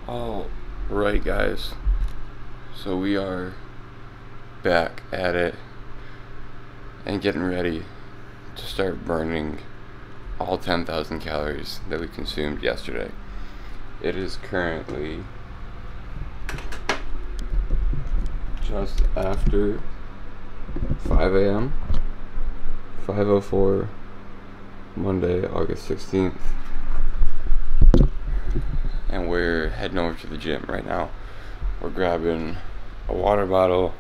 All right, guys, so we are back at it and getting ready to start burning all 10,000 calories that we consumed yesterday. It is currently just after 5 a.m. 5:04 Monday, August 16th. And we're heading over to the gym right now. We're grabbing a water bottle,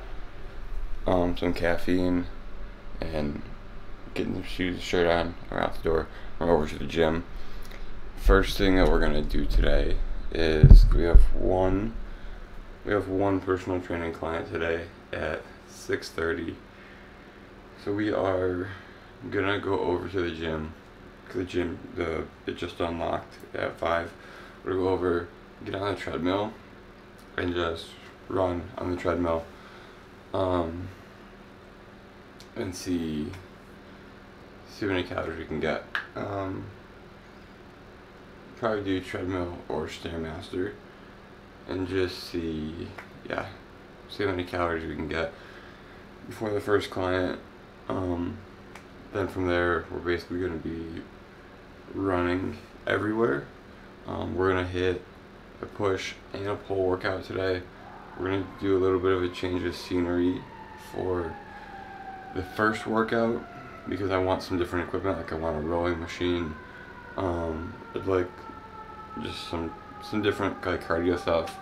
some caffeine, and getting the shoes, shirt on, or out the door. We're over to the gym. First thing that we're gonna do today is we have one personal training client today at 6:30. So we are gonna go over to the gym. It just unlocked at 5. We're gonna go over, get on the treadmill, and just run on the treadmill, and see how many calories we can get. Probably do treadmill or Stairmaster, and just see how many calories we can get before the first client. Then from there, we're basically gonna be running everywhere. We're gonna hit a push and a pull workout today. We're gonna do a little bit of a change of scenery for the first workout because I want some different equipment. Like I want a rowing machine. I'd like just some different like cardio stuff.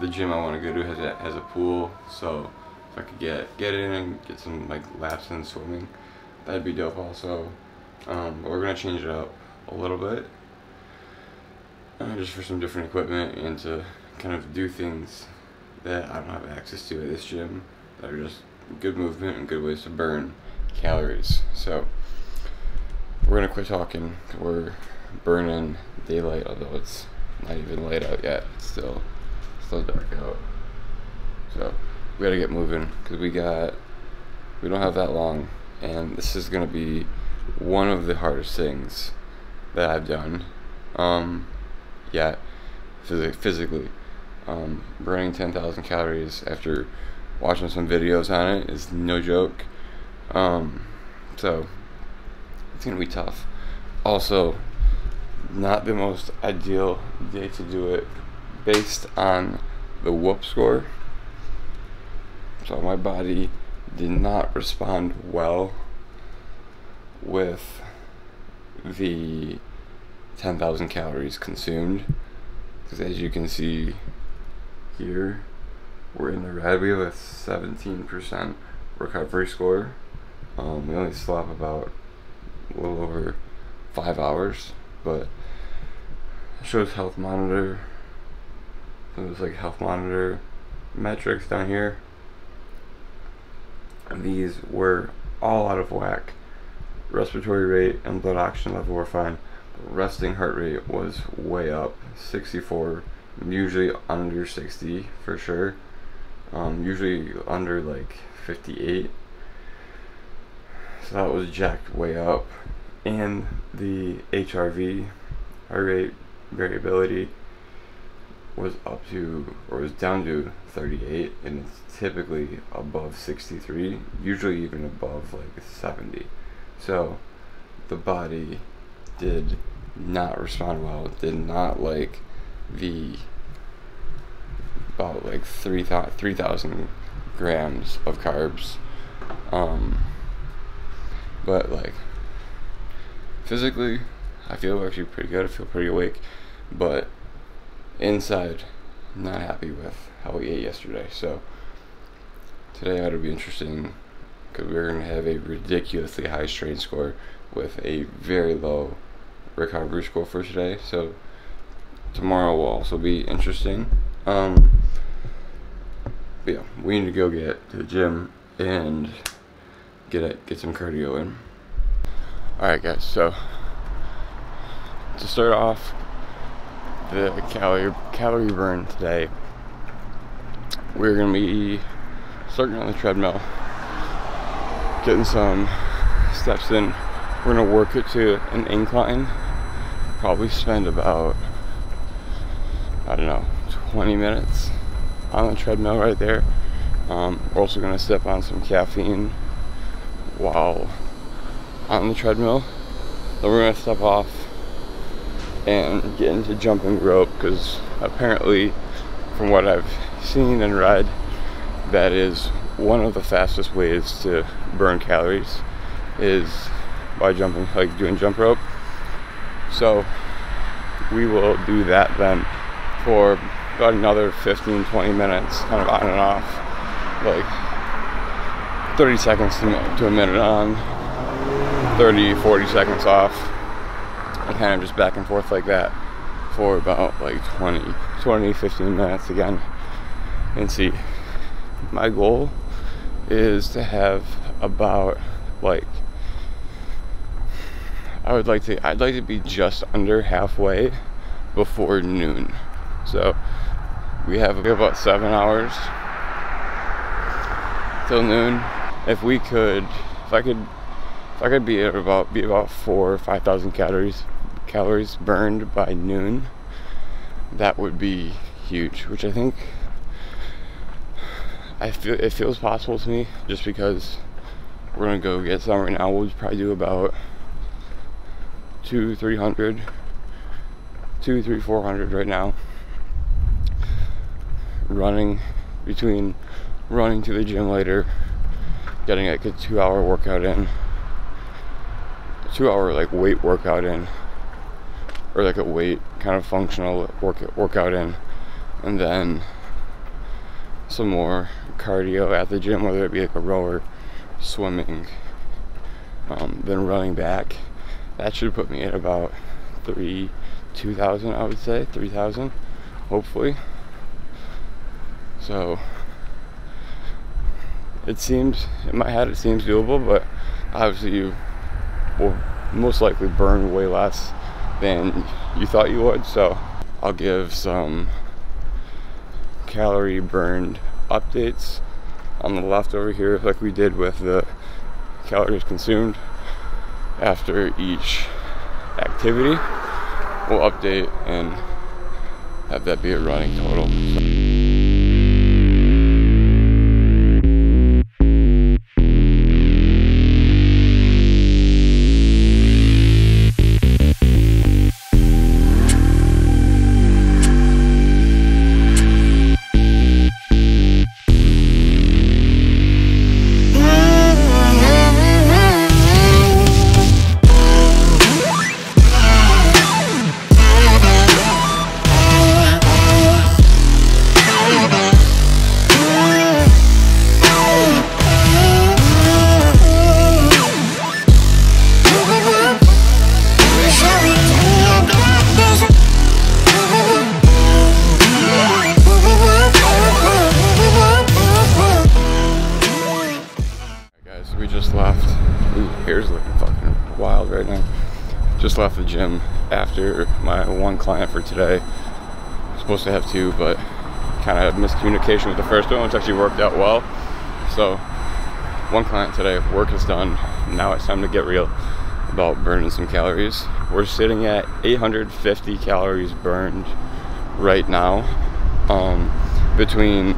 The gym I want to go to has a pool, so if I could get in and get some like laps in swimming, that'd be dope also. But we're gonna change it up a little bit. Just for some different equipment and to kind of do things that I don't have access to at this gym that are just good movement and good ways to burn calories. So we're gonna quit talking. We're burning daylight, although it's not even light out yet. It's still dark out. So we gotta get moving because we don't have that long, and this is gonna be one of the hardest things that I've done. Physically, burning 10,000 calories after watching some videos on it is no joke. So it's gonna be tough. Also, not the most ideal day to do it based on the whoop score. So my body did not respond well with the 10,000 calories consumed, because as you can see here, we're in the red. We have a 17% recovery score. We only slept about a little over 5 hours, but it shows health monitor. It was like health monitor metrics down here, and these were all out of whack. Respiratory rate and blood oxygen level were fine. Resting heart rate was way up, 64, usually under 60 for sure, usually under like 58, so that was jacked way up. And the HRV, heart rate variability, was down to 38, and it's typically above 63, usually even above like 70. So the body did not respond well. Did not like the about like 3,000 grams of carbs. But like physically, I feel actually pretty good. I feel pretty awake, but inside, not happy with how we ate yesterday. So today ought to be interesting because we're gonna have a ridiculously high strain score with a very low recovery score for today. So tomorrow will also be interesting. But yeah, we need to go get to the gym and get some cardio in. Alright guys, so to start off the calorie burn today, we're gonna be starting on the treadmill, getting some steps in. We're gonna work it to an incline, probably spend about, I don't know, 20 minutes on the treadmill right there. We're also gonna sip on some caffeine while on the treadmill. Then we're gonna step off and get into jumping rope, because apparently, from what I've seen and read, that is one of the fastest ways to burn calories, is by jumping, like doing jump rope. So we will do that then for about another 15-20 minutes, kind of on and off, like 30 seconds to a minute on, 30-40 seconds off, and kind of just back and forth like that for about like 20-15 minutes again. And see, my goal is to have about, like, I'd like to be just under halfway before noon. So we have about 7 hours till noon. If I could be at about 4,000 or 5,000 calories burned by noon, that would be huge. Which I think it feels possible to me, just because we're gonna go get some right now. We'll probably do about 400 right now. Running to the gym later, getting like a 2-hour workout in, 2-hour like weight workout in, or like a weight kind of functional workout in, and then some more cardio at the gym, whether it be like a rower, swimming, then running back. That should put me at about 2,000, I would say, 3,000, hopefully. So it seems, in my head, it seems doable, but obviously you will most likely burn way less than you thought you would. So I'll give some calorie burned updates on the left over here, like we did with the calories consumed after each activity. We'll update and have that be a running total. Hair's looking fucking wild right now. Just left the gym after my one client for today. I'm supposed to have two, but kind of had miscommunication with the first one, which actually worked out well. So one client today, work is done. Now it's time to get real about burning some calories. We're sitting at 850 calories burned right now, between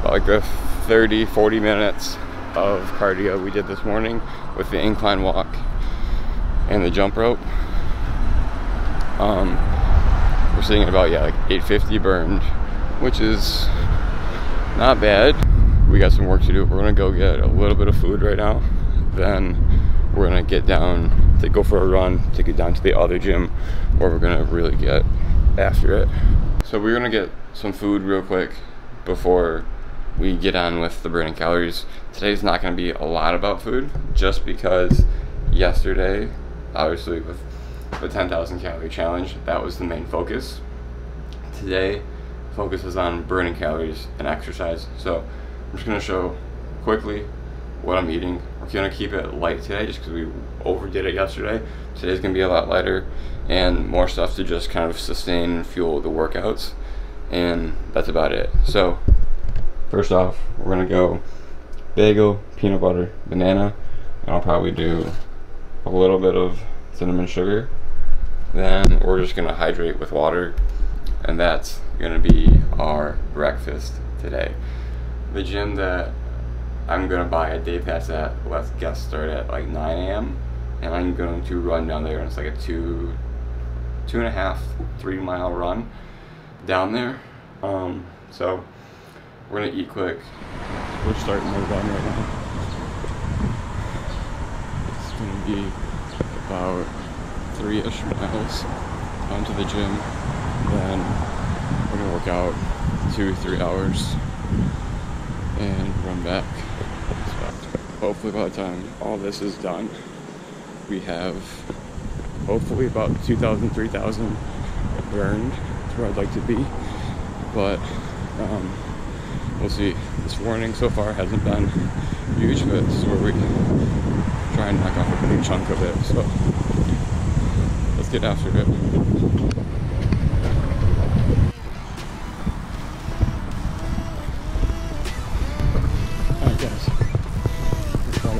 like the 30-40 minutes of cardio we did this morning with the incline walk and the jump rope. We're sitting at about, like 850 burned, which is not bad. We got some work to do. We're gonna go get a little bit of food right now, then we're gonna get down to go for a run to get down to the other gym where we're gonna really get after it. So we're gonna get some food real quick before we get on with the burning calories. Today's not going to be a lot about food, just because yesterday, obviously with the 10,000 calorie challenge, that was the main focus. Today, focus is on burning calories and exercise. So I'm just going to show quickly what I'm eating. We're going to keep it light today just because we overdid it yesterday. Today's going to be a lot lighter and more stuff to just kind of sustain and fuel the workouts. And that's about it. So first off, we're gonna go bagel, peanut butter, banana, and I'll probably do a little bit of cinnamon sugar. Then we're just gonna hydrate with water and that's gonna be our breakfast today. The gym that I'm gonna buy a day pass at, let's guess, start at like 9 a.m. and I'm going to run down there, and it's like a 2.5, 3 mile run down there. So we're gonna eat quick. We're starting our run right now. It's gonna be about 3-ish miles onto the gym. Then we're gonna work out 2-3 hours and run back. So hopefully by the time all this is done, we have hopefully about 2,000, 3,000 burned. That's where I'd like to be, but we'll see. This warning so far hasn't been huge, but this is where we try and knock off a big chunk of it. So let's get after it. Alright guys, it's about a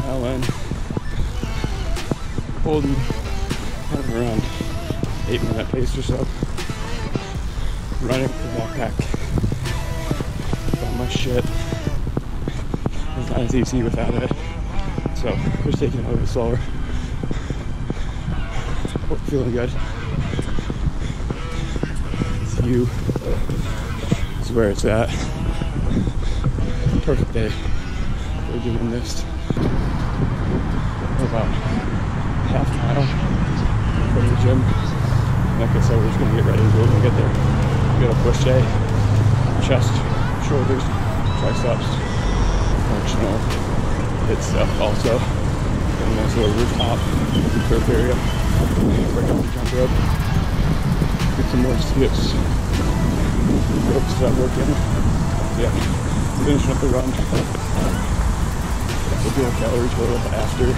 mile in, holding kind of around 8-minute pace or so. Running with the backpack. All my shit. It's not as easy without it. So just taking it a little bit slower. Hope feeling good. It's you. It's where it's at. Perfect day for doing this. We're about half mile from the gym. Like I said, we're just gonna get ready to go when we get there. We got a push day, chest, shoulders, triceps, functional hit stuff also. And a nice little rooftop, turf area. Break up the jump rope. Get some more skips. Ropes that working. So yeah, finishing up the run. We'll do a calorie total after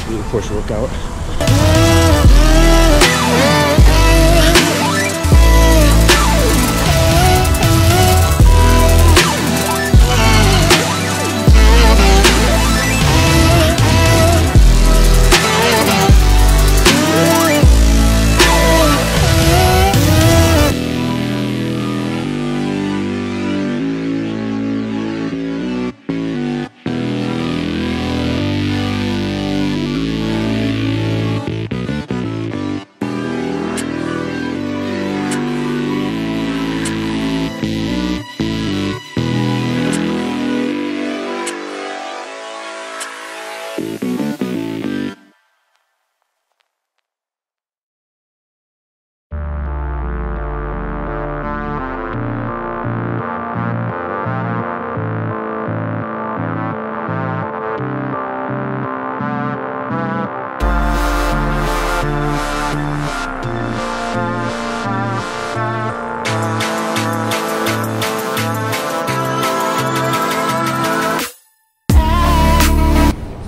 the push workout.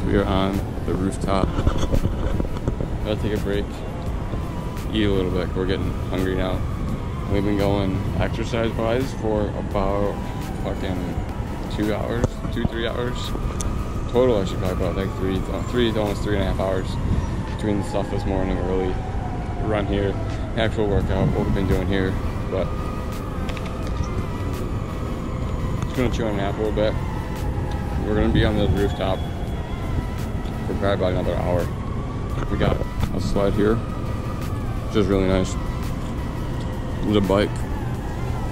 We are on the rooftop. Gotta take a break, eat a little bit. We're getting hungry now. We've been going exercise-wise for about fucking 2 hours, 2-3 hours. Total, I should probably about like three to almost 3.5 hours between the stuff this morning, early run here, actual workout, what we've been doing here. But just gonna chill and nap a little bit. We're gonna be on the rooftop for probably about another hour. We got a sled here, which is really nice. There's a bike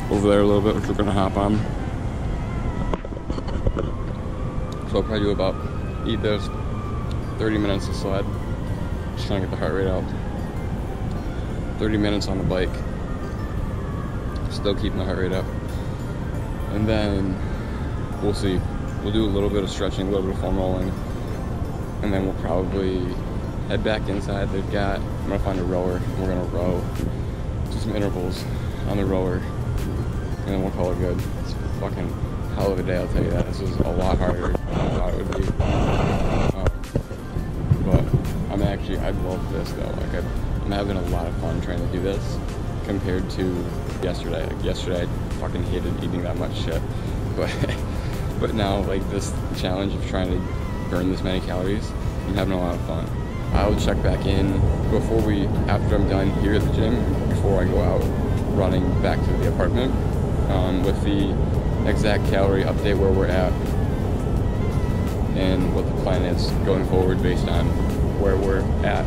over there a little bit, which we're gonna hop on. So I'll probably do about, eat this, 30 minutes of sled. Just trying to get the heart rate up. 30 minutes on the bike. Still keeping the heart rate up. And then we'll see. We'll do a little bit of stretching, a little bit of foam rolling. And then we'll probably head back inside. I'm gonna find a rower, and we're gonna row. Do some intervals on the rower, and then we'll call it good. It's a fucking hell of a day, I'll tell you that. This is a lot harder than I thought it would be. But I love this though. Like I'm having a lot of fun trying to do this compared to yesterday. Like yesterday I fucking hated eating that much shit. But now like this challenge of trying to burn this many calories, I'm having a lot of fun. I'll check back in after I'm done here at the gym, before I go out running back to the apartment, with the exact calorie update, where we're at and what the plan is going forward based on where we're at.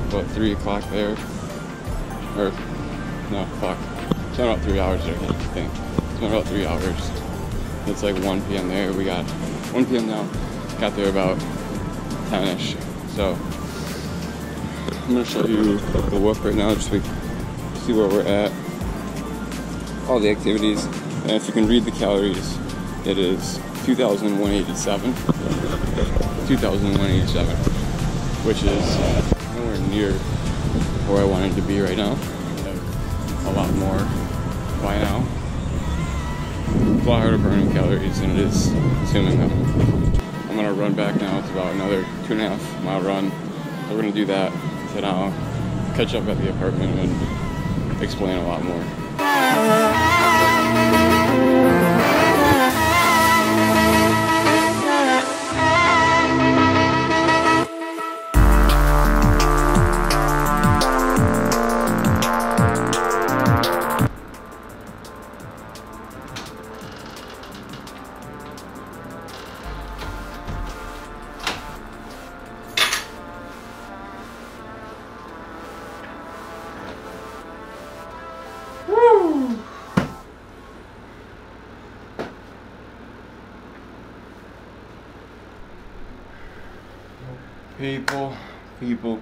About 3 o'clock there, or no, fuck, it's been about 3 hours there, I think. It's been about 3 hours. It's like 1 p.m. there. We got 1 p.m. now. Got there about 10ish. So I'm gonna show you the whoop right now, just to see where we're at, all the activities, and if you can read the calories, it is 2,187. 2,187, which is nowhere near where I wanted to be right now. I have a lot more by now. It's a lot harder burning calories than it is consuming them. I'm gonna run back now. It's about another 2.5 mile run. So we're gonna do that. Then I'll catch up at the apartment and explain a lot more.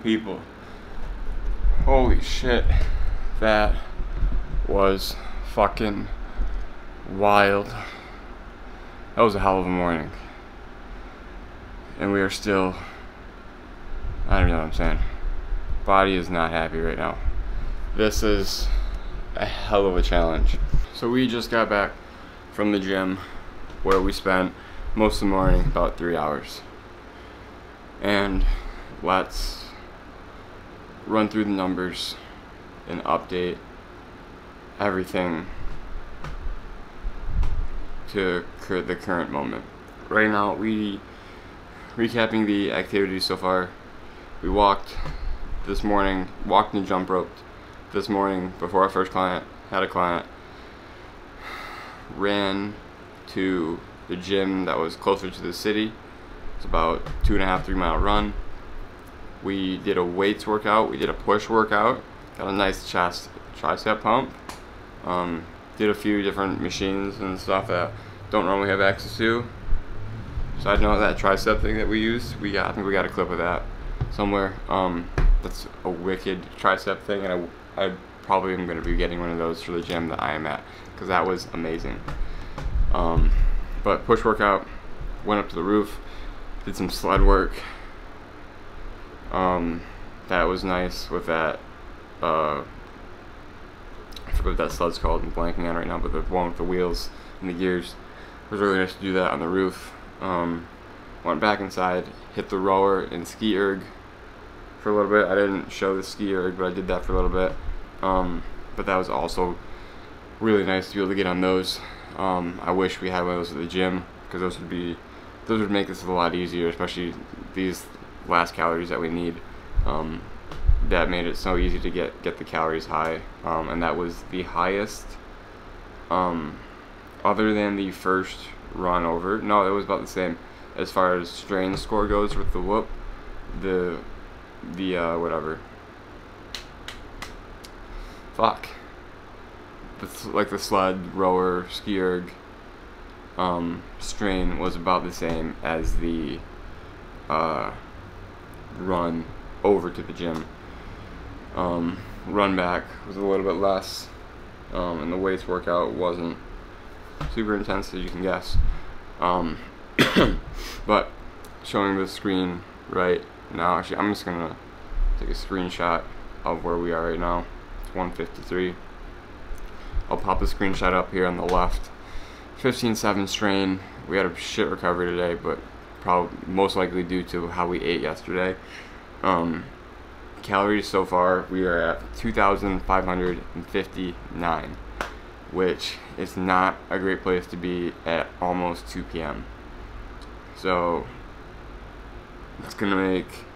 People. Holy shit. That was fucking wild. That was a hell of a morning. And we are still, I don't know what I'm saying. Body is not happy right now. This is a hell of a challenge. So we just got back from the gym, where we spent most of the morning, about 3 hours. And let's run through the numbers and update everything to the current moment. Right now, recapping the activities so far. We walked this morning, walked and jump roped this morning before our first client, had a client. Ran to the gym that was closer to the city. It's about 2.5, 3 mile run. We did a weights workout, we did a push workout, got a nice chest tricep pump. Did a few different machines and stuff that don't normally have access to. So I know that tricep thing that we used, I think we got a clip of that somewhere. That's a wicked tricep thing, and I probably am going to be getting one of those for the gym that I am at, because that was amazing. But push workout, went up to the roof, did some sled work. That was nice with that, I forget what that sled's called, I'm blanking on right now, but the one with the wheels and the gears. It was really nice to do that on the roof. Went back inside, hit the rower and ski erg for a little bit. I didn't show the ski erg, but I did that for a little bit. But that was also really nice to be able to get on those. I wish we had one of those at the gym, because those would make this a lot easier, especially these last calories that we need. That made it so easy to get the calories high, and that was the highest, other than the first run over. No, it was about the same as far as strain score goes with the whoop. The whatever, fuck, like the sled, rower, ski erg, strain was about the same as the run over to the gym. Run back was a little bit less, and the weights workout wasn't super intense, as you can guess. But showing the screen right now, actually I'm just gonna take a screenshot of where we are right now. It's 1:53. I'll pop the screenshot up here on the left. 15.7 strain. We had a shit recovery today, but probably most likely due to how we ate yesterday. Calories so far, we are at 2,559, which is not a great place to be at almost 2 p.m. So it's gonna make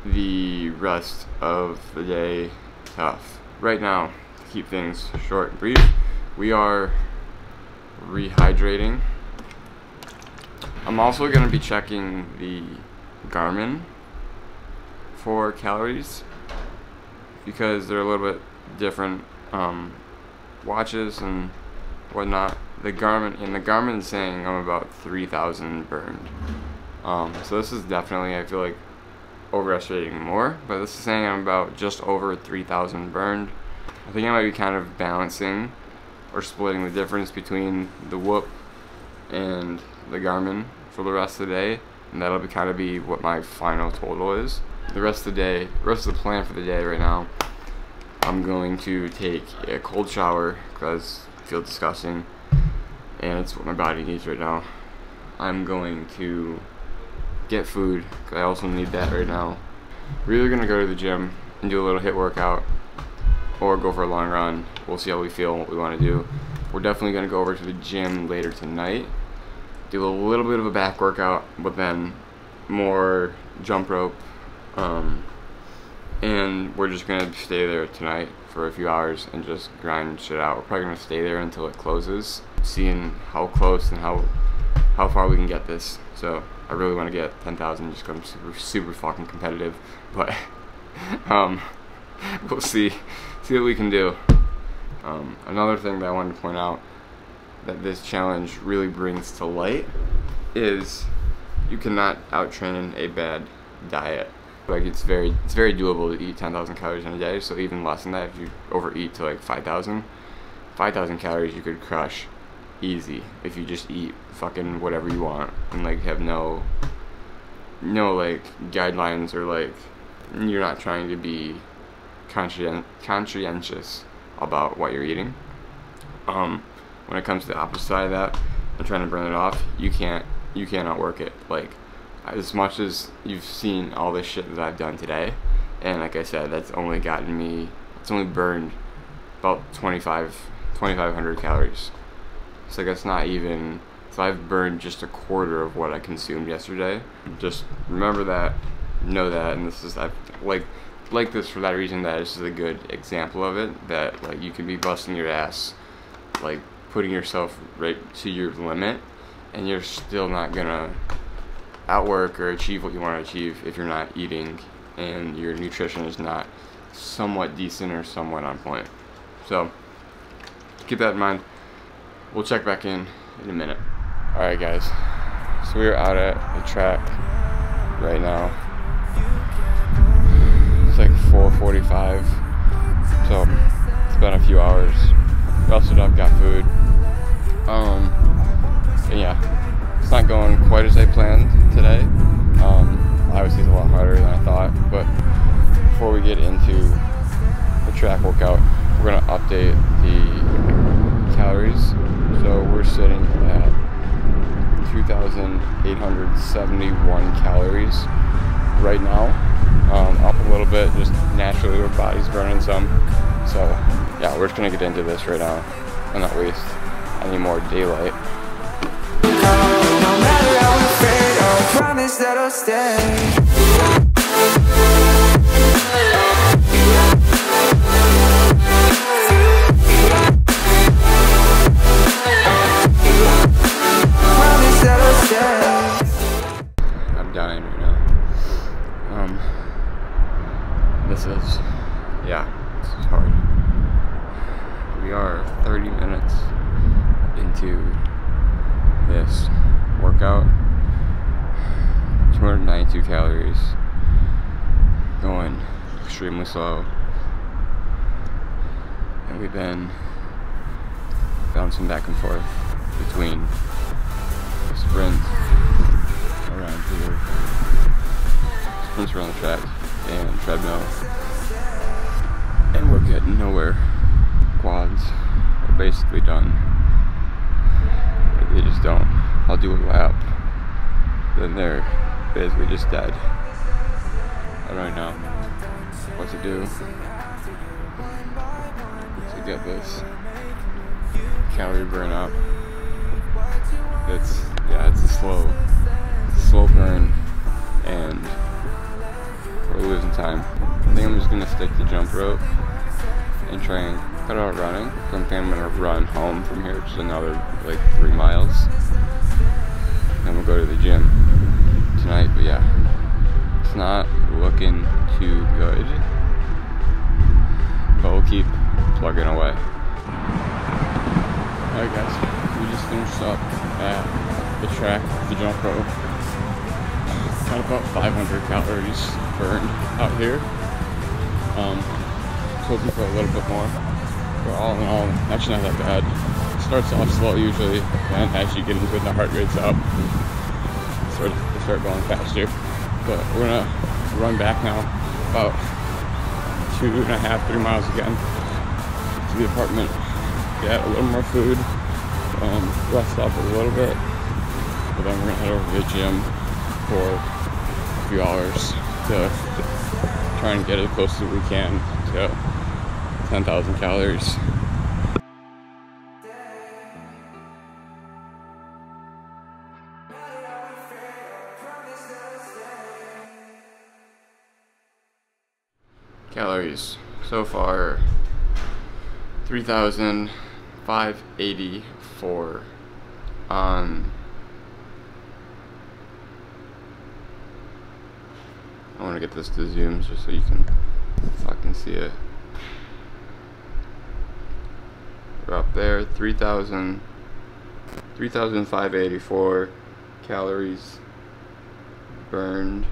the rest of the day tough. Right now, to keep things short and brief, we are rehydrating. I'm also going to be checking the Garmin for calories because they're a little bit different watches and whatnot. The Garmin is saying I'm about 3,000 burned. So this is definitely, I feel like, overestimating more, but this is saying I'm about just over 3,000 burned. I think I might be kind of balancing or splitting the difference between the Whoop and the Garmin for the rest of the day, and that'll kind of be what my final total is. The rest of the plan for the day right now, I'm going to take a cold shower because I feel disgusting, and it's what my body needs right now. I'm going to get food because I also need that right now. We're either gonna go to the gym and do a little HIIT workout or go for a long run. We'll see how we feel and what we want to do. We're definitely gonna go over to the gym later tonight, do a little bit of a back workout, but then more jump rope, and we're just gonna stay there tonight for a few hours and just grind shit out. We're probably gonna stay there until it closes, seeing how close and how far we can get this. So I really want to get 10,000 just because I'm super fucking competitive, but we'll see what we can do. Another thing that I wanted to point out that this challenge really brings to light is you cannot out-train a bad diet. Like it's very doable to eat 10,000 calories in a day. So even less than that, if you overeat to like 5,000 calories, you could crush easy if you just eat fucking whatever you want and like have no like guidelines, or like you're not trying to be conscientious about what you're eating. When it comes to the opposite side of that and trying to burn it off, you can't outwork it. Like, as much as you've seen all this shit that I've done today, and like I said, it's only burned about 2,500 calories. So that's not even, so I've burned just a quarter of what I consumed yesterday. Just remember that, know that, and this is, I like this for that reason, that this is a good example of it, that like you can be busting your ass, like putting yourself right to your limit, and you're still not gonna outwork or achieve what you want to achieve if you're not eating and your nutrition is not somewhat decent or somewhat on point. So keep that in mind. We'll check back in a minute. Alright guys, so we're out at the track right now. It's like 4:45, so it's been a few hours. Rested up, got food. And yeah, it's not going quite as I planned today. Obviously it's a lot harder than I thought, but before we get into the track workout, we're gonna update the calories. So we're sitting at 2,871 calories right now. Up a little bit, just naturally our body's burning some. So yeah, we're just gonna get into this right now and not waste any more daylight. No matter how we fade, I'll promise that I'll stay. I'm dying right now. This is hard. We are 30 minutes into this workout. 292 calories. Going extremely slow. And we've been bouncing back and forth between just run the track and treadmill, and we're getting nowhere. Quads are basically done. They just don't. I'll do a lap, then they're basically just dead. I don't really know what to do to get this calorie burn up. It's a slow burn, and we're losing time. I think I'm just gonna stick to jump rope and try and cut out running. So I'm gonna run home from here, which is another like 3 miles. Then we'll go to the gym tonight. But yeah, it's not looking too good. But we'll keep plugging away. Alright guys, we just finished up at the track, the jump rope. Got about 500 calories burned out here. Hoping for a little bit more. But all in all, actually not that bad. It starts off slow usually, and as you get into it, the heart rate's up. Start going faster. But we're gonna run back now, about 2.5, 3 miles again to the apartment. Get a little more food, rest up a little bit, but then we're gonna head over to the gym for a few hours to try and get as close as we can to 10,000 calories. Calories so far 3,584 on. I want to get this to zoom just so you can fucking see it. We're up there, 3,584 calories burned.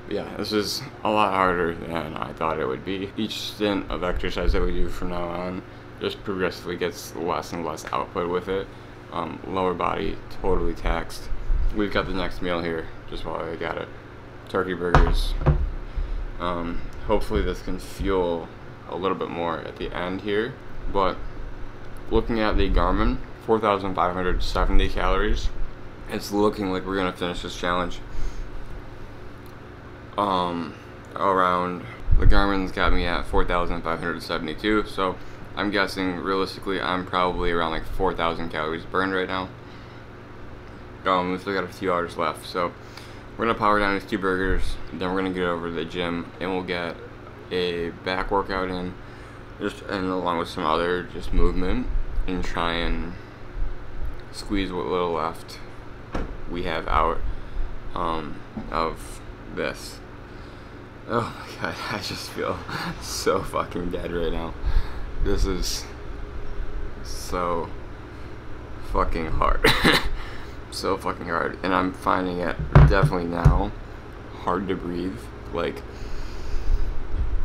Yeah, this is a lot harder than I thought it would be. Each stint of exercise that we do from now on just progressively gets less and less output with it. Lower body totally taxed. We've got the next meal here, just while I got it. Turkey burgers. Hopefully this can fuel a little bit more at the end here, but looking at the Garmin, 4,570 calories. It's looking like we're gonna finish this challenge around, the Garmin's got me at 4,572, so I'm guessing realistically I'm probably around like 4,000 calories burned right now. We still got a few hours left, so we're gonna power down these 2 burgers, then we're gonna get over to the gym and we'll get a back workout in, and along with some other just movement, and try and squeeze what little left we have out of this. Oh my god, I just feel so fucking dead right now. This is so fucking hard. So fucking hard. And I'm finding it definitely now hard to breathe. Like,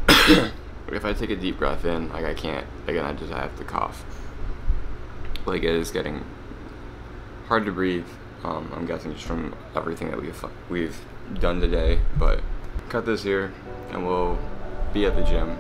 if I take a deep breath in, like I can't, again, I have to cough. Like, it is getting hard to breathe. I'm guessing just from everything that we've done today, but cut this here and we'll be at the gym.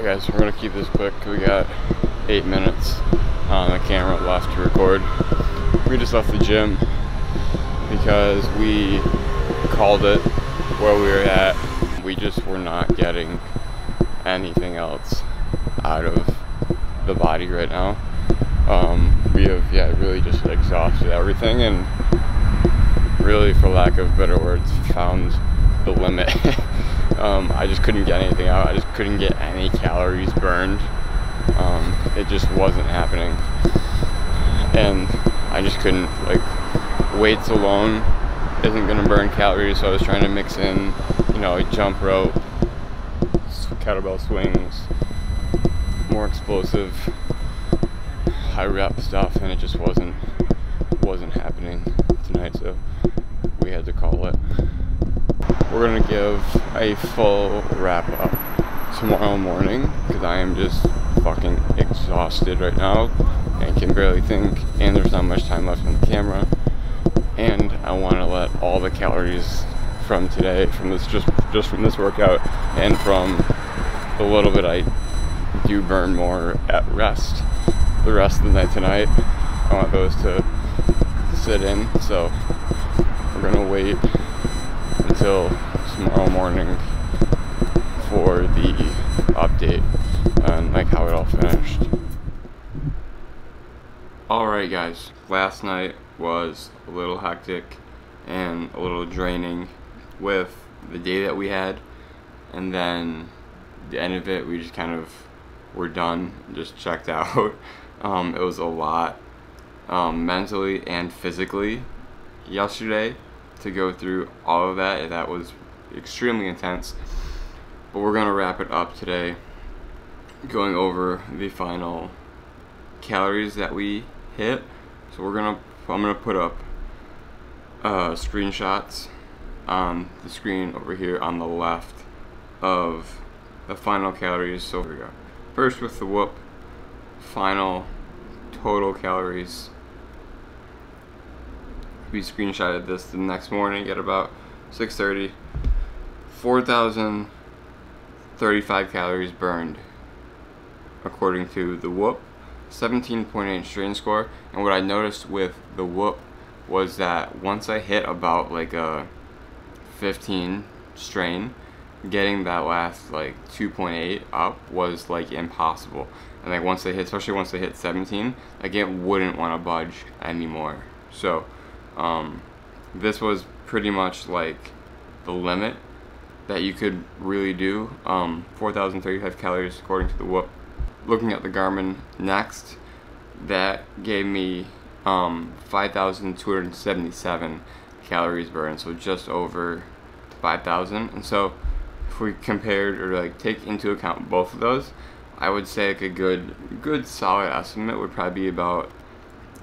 Alright guys, we're gonna keep this quick. We got 8 minutes on the camera left to record. We just left the gym because we called it where we were at. We just were not getting anything else out of the body right now. We have really just exhausted everything and really, for lack of better words, found the limit. I just couldn't get anything out. I just couldn't get any calories burned. It just wasn't happening. And I just couldn't, like, weights alone isn't gonna burn calories, so I was trying to mix in, you know, like jump rope, kettlebell swings, more explosive, high rep stuff, and it just wasn't happening tonight, so we had to call it. We're gonna give a full wrap up tomorrow morning because I am just fucking exhausted right now and can barely think, and there's not much time left on the camera, and I want to let all the calories from today, from this just from this workout, and from the little bit I do burn more at rest, the rest of the night tonight, I want those to sit in. So we're gonna wait until tomorrow morning for the update on like how it all finished. Alright guys, last night was a little hectic and a little draining with the day that we had, and then the end of it we just kind of were done, just checked out. It was a lot mentally and physically yesterday to go through all of that. That was extremely intense, but we're gonna wrap it up today going over the final calories that we hit. So I'm gonna put up screenshots on the screen over here on the left of the final calories. So here we go. First with the whoop, final total calories. We screenshotted this the next morning at about 6:30. 4,035 calories burned according to the whoop, 17.8 strain score. And what I noticed with the whoop was that once I hit about like a 15 strain, getting that last like 2.8 up was like impossible. And like once they hit, especially once they hit 17, like it wouldn't want to budge anymore. So this was pretty much like the limit that you could really do. 4,035 calories according to the whoop. Looking at the Garmin next, that gave me 5,277 calories burned, so just over 5,000. And so if we compared or like take into account both of those, I would say like a good solid estimate would probably be about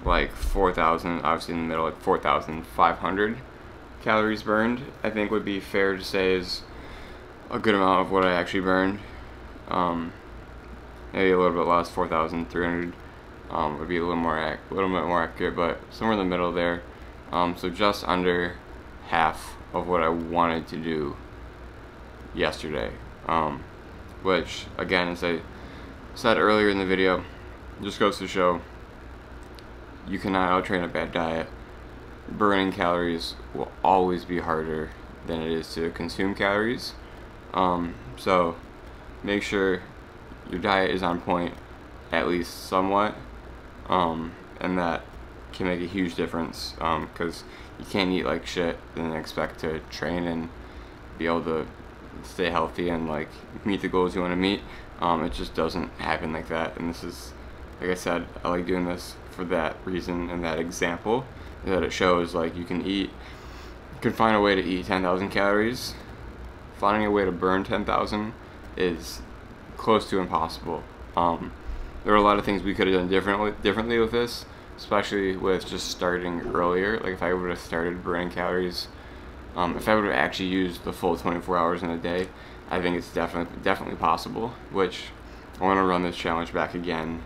like 4,000, obviously in the middle, like 4,500 calories burned, I think would be fair to say is a good amount of what I actually burned. Maybe a little bit less, 4,300 would be a little bit more accurate, but somewhere in the middle there. So just under half of what I wanted to do yesterday, which again, as I said earlier in the video, just goes to show you cannot out-train a bad diet. Burning calories will always be harder than it is to consume calories. So make sure your diet is on point, at least somewhat, and that can make a huge difference, because you can't eat like shit and expect to train and be able to stay healthy and like meet the goals you want to meet. It just doesn't happen like that. And this is, like I said, I like doing this for that reason and that example, that it shows like you can find a way to eat 10,000 calories. Finding a way to burn 10,000 is close to impossible. There are a lot of things we could have done differently with this, especially with just starting earlier. Like if I would have started burning calories, if I would have actually used the full 24 hours in a day, I think it's definitely possible, which I want to run this challenge back again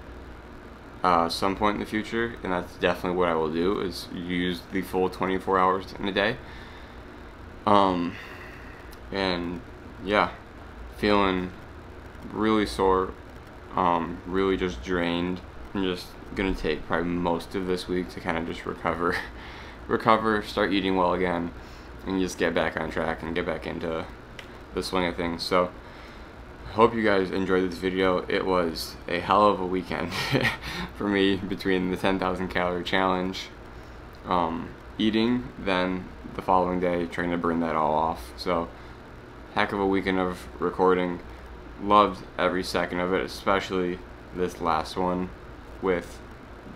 some point in the future, and that's definitely what I will do, is use the full 24 hours in a day. And yeah, feeling really sore, really just drained. I'm just gonna take probably most of this week to kind of just recover, start eating well again, and just get back on track and get back into the swing of things. So hope you guys enjoyed this video. It was a hell of a weekend for me, between the 10,000 calorie challenge, eating, then the following day trying to burn that all off. So heck of a weekend of recording. Loved every second of it, especially this last one with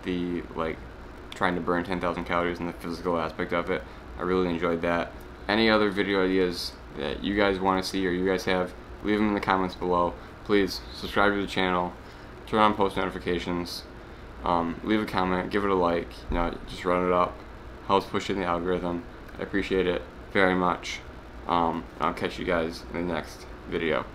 the trying to burn 10,000 calories and the physical aspect of it. I really enjoyed that. Any other video ideas that you guys want to see or you guys have, leave them in the comments below. Please subscribe to the channel, turn on post notifications, leave a comment, give it a like, just run it up, helps push it in the algorithm. I appreciate it very much. I'll catch you guys in the next video.